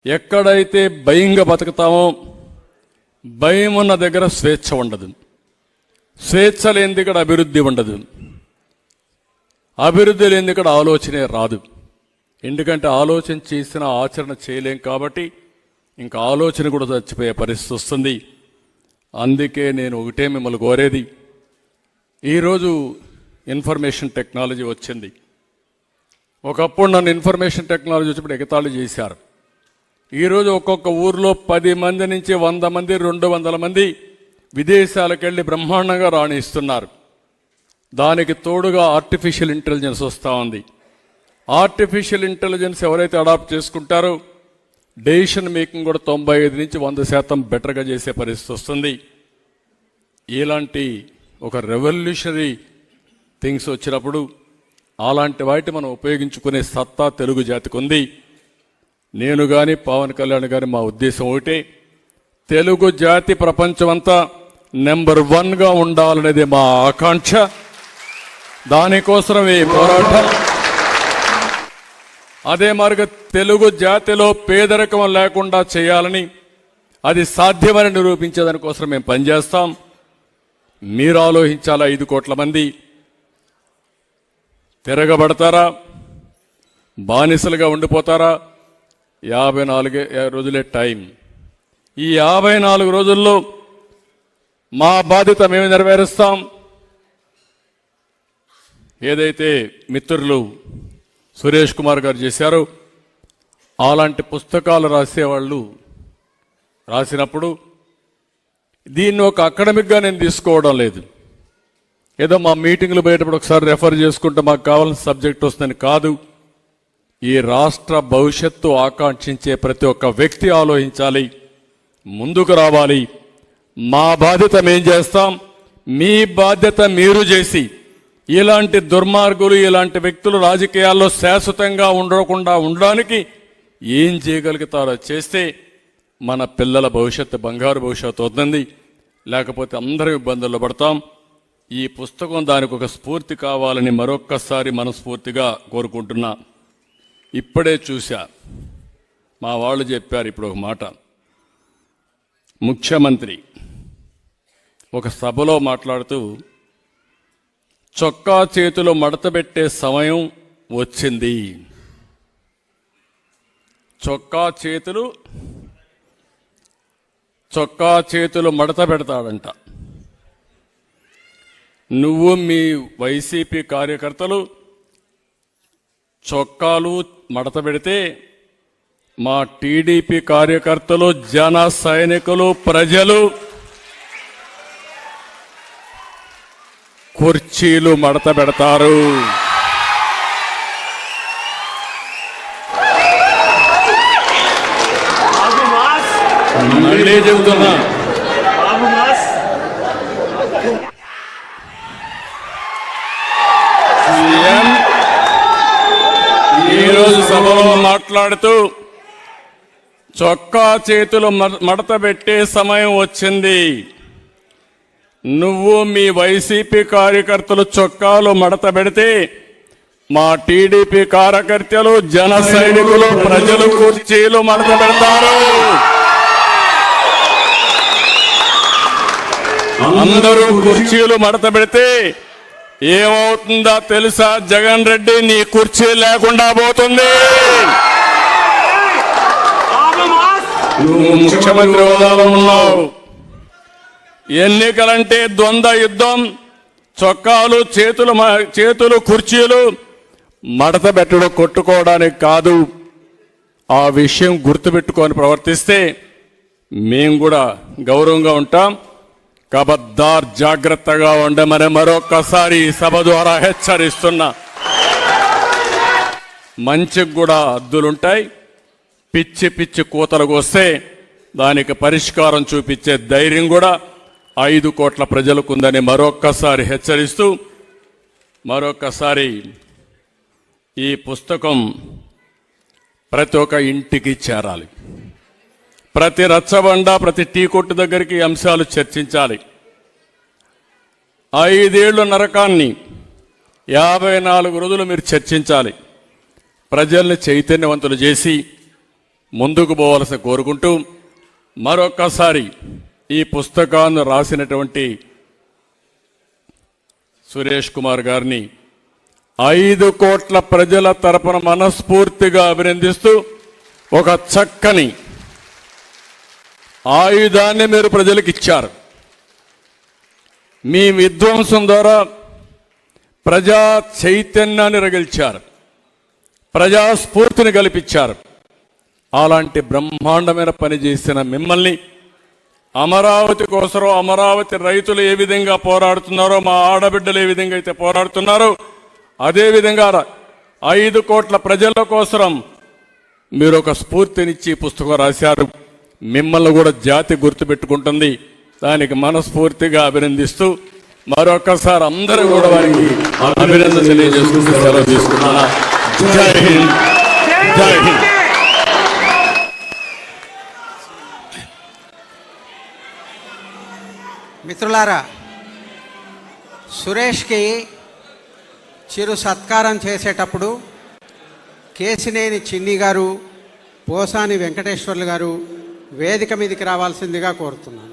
ఎక్కడైతే భయంగా బతుకుతామో భయం ఉన్న దగ్గర స్వేచ్ఛ ఉండదు. స్వేచ్ఛ లేనిది ఇక్కడ అభివృద్ధి ఉండదు. అభివృద్ధి లేనిది ఇక్కడ ఆలోచనే రాదు. ఎందుకంటే ఆలోచన చేసిన ఆచరణ చేయలేం కాబట్టి ఇంకా ఆలోచన కూడా చచ్చిపోయే పరిస్థితి వస్తుంది. అందుకే నేను ఒకటే మిమ్మల్ని కోరేది, ఈరోజు ఇన్ఫర్మేషన్ టెక్నాలజీ వచ్చింది. ఒకప్పుడు నన్ను ఇన్ఫర్మేషన్ టెక్నాలజీ వచ్చినప్పుడు ఎగతాళి చేశారు. ఈరోజు ఒక్కొక్క ఊర్లో 10 మంది నుంచి 100 మంది 200 మంది విదేశాలకు వెళ్ళి బ్రహ్మాండంగా రాణిస్తున్నారు. దానికి తోడుగా ఆర్టిఫిషియల్ ఇంటెలిజెన్స్ వస్తూ ఉంది. ఆర్టిఫిషియల్ ఇంటెలిజెన్స్ ఎవరైతే అడాప్ట్ చేసుకుంటారో డెసిషన్ మేకింగ్ కూడా 95 నుంచి 100% బెటర్గా చేసే పరిస్థితి వస్తుంది. ఇలాంటి ఒక రెవల్యూషనరీ థింగ్స్ వచ్చినప్పుడు అలాంటి వాటి మనం ఉపయోగించుకునే సత్తా తెలుగు జాతికి ఉంది. నేను కానీ పవన్ కళ్యాణ్ గారి మా ఉద్దేశం ఒకటే, తెలుగు జాతి ప్రపంచమంతా నెంబర్ 1గా ఉండాలనేది మా ఆకాంక్ష. దానికోసమే పోరాటం. అదే మార్గ తెలుగు జాతిలో పేదరికం లేకుండా చేయాలని, అది సాధ్యమని నిరూపించేదానికోసం మేము పనిచేస్తాం. మీరు ఆలోచించాలా, 5 కోట్ల మంది తిరగబడతారా, బానిసలుగా ఉండిపోతారా? 54 రోజులే టైం. ఈ 54 రోజుల్లో మా బాధ్యత మేము నెరవేరుస్తాం. ఏదైతే మిత్రులు సురేష్ కుమార్ గారు చేశారో అలాంటి పుస్తకాలు రాసేవాళ్ళు రాసినప్పుడు దీన్ని ఒక అకాడమిక్గా నేను తీసుకోవడం లేదు. ఏదో మా మీటింగ్లు పోయేటప్పుడు ఒకసారి రెఫర్ చేసుకుంటే మాకు కావాల్సిన సబ్జెక్ట్ వస్తుందని కాదు. ఈ రాష్ట్ర భవిష్యత్తు ఆకాంక్షించే ప్రతి ఒక్క వ్యక్తి ఆలోచించాలి, ముందుకు రావాలి. మా బాధ్యత మేం చేస్తాం, మీ బాధ్యత మీరు చేసి ఇలాంటి దుర్మార్గులు, ఇలాంటి వ్యక్తులు రాజకీయాల్లో శాశ్వతంగా ఉండకుండా ఉండడానికి ఏం చేయగలుగుతారో చేస్తే మన పిల్లల భవిష్యత్తు బంగారు భవిష్యత్తు అవుతుంది. లేకపోతే అందరం ఇబ్బందుల్లో పడతాం. ఈ పుస్తకం దానికి ఒక స్ఫూర్తి కావాలని మరొక్కసారి మనస్ఫూర్తిగా కోరుకుంటున్నా. ఇప్పుడే చూశా, మా వాళ్ళు చెప్పారు ఇప్పుడు ఒక మాట. ముఖ్యమంత్రి ఒక సభలో మాట్లాడుతూ చొక్కా చేతులు మడతబెట్టే సమయం వచ్చింది. చొక్కా చేతులు మడత పెడతాడంట. నువ్వు మీ వైసీపీ కార్యకర్తలు చొక్కాలు మడత పెడితే మా టీడీపీ కార్యకర్తలు, జన సైనికులు, ప్రజలు కుర్చీలు మడత పెడతారు. మళ్ళీ చెబుతున్నా, ఈరోజు సభలో మాట్లాడుతూ చొక్కా చేతులు మడత పెట్టే సమయం వచ్చింది. నువ్వు మీ వైసీపీ కార్యకర్తలు చొక్కాలు మడత పెడితే మా టీడీపీ కార్యకర్తలు, జన సైనికులు, ప్రజలు కుర్చీలు మడత పెడతారు. అందరూ కుర్చీలు మడత పెడితే ఏమవుతుందో తెలుసా? జగన్ రెడ్డి నీ కుర్చీ లేకుండా పోతుంది. నువ్వు ముఖ్యమంత్రి హోదాలో ఉన్నావు. ఎన్నికలంటే ద్వంద్వ యుద్ధం. చొక్కాలు చేతులు కుర్చీలు మడత పెట్టడం కొట్టుకోవడానికి కాదు. ఆ విషయం గుర్తుపెట్టుకొని ప్రవర్తిస్తే మేము కూడా గౌరవంగా ఉంటాం. కబద్దార్, జాగ్రత్తగా ఉండమని మరొక్కసారి సభ ద్వారా హెచ్చరిస్తున్నా. మంచికి కూడా హద్దులుంటాయి. పిచ్చి పిచ్చి కూతలకు వస్తే దానికి పరిష్కారం చూపించే ధైర్యం కూడా 5 కోట్ల ప్రజలకు ఉందని మరొక్కసారి హెచ్చరిస్తూ, మరొక్కసారి ఈ పుస్తకం ప్రతి ఒక్క ఇంటికి చేరాలి. ప్రతి రచ్చబండ, ప్రతి టీ కొట్టు దగ్గరికి అంశాలు చర్చించాలి. 5 ఏళ్ల నరకాన్ని 54 రోజులు మీరు చర్చించాలి. ప్రజల్ని చైతన్యవంతులు చేసి ముందుకు పోవాల్సి కోరుకుంటూ మరొక్కసారి ఈ పుస్తకాన్ని రాసినటువంటి సురేష్ కుమార్ గారిని 5 కోట్ల ప్రజల తరపున మనస్ఫూర్తిగా అభినందిస్తూ ఒక చక్కని ఆయుధాన్ని మీరు ప్రజలకు ఇచ్చారు. మీ విధ్వంసం ద్వారా ప్రజా చైతన్యాన్ని రగిల్చారు, ప్రజాస్ఫూర్తిని కల్పించారు. అలాంటి బ్రహ్మాండమైన పని చేసిన మిమ్మల్ని అమరావతి కోసం అమరావతి రైతులు ఏ విధంగా పోరాడుతున్నారో, మా ఆడబిడ్డలు ఏ విధంగా అయితే పోరాడుతున్నారో, అదేవిధంగా 5 కోట్ల ప్రజల కోసం మీరు ఒక స్ఫూర్తినిచ్చి పుస్తకం రాశారు. మిమ్మల్ని కూడా జాతి గుర్తుపెట్టుకుంటుంది. దానికి మనస్ఫూర్తిగా అభినందిస్తూ మరొకసారి అందరూ కూడా వారికి అభినందన తెలియజేసుకుంటూ సెలవు తీసుకున్నాను. జై హింద్, జై హింద్. మిత్రులారా, సురేష్కి చిరు సత్కారం చేసేటప్పుడు కేసినేని చిన్ని గారు, పోసాని వెంకటేశ్వర్లు గారు వేదిక మీదకి రావాల్సిందిగా కోరుతున్నాను.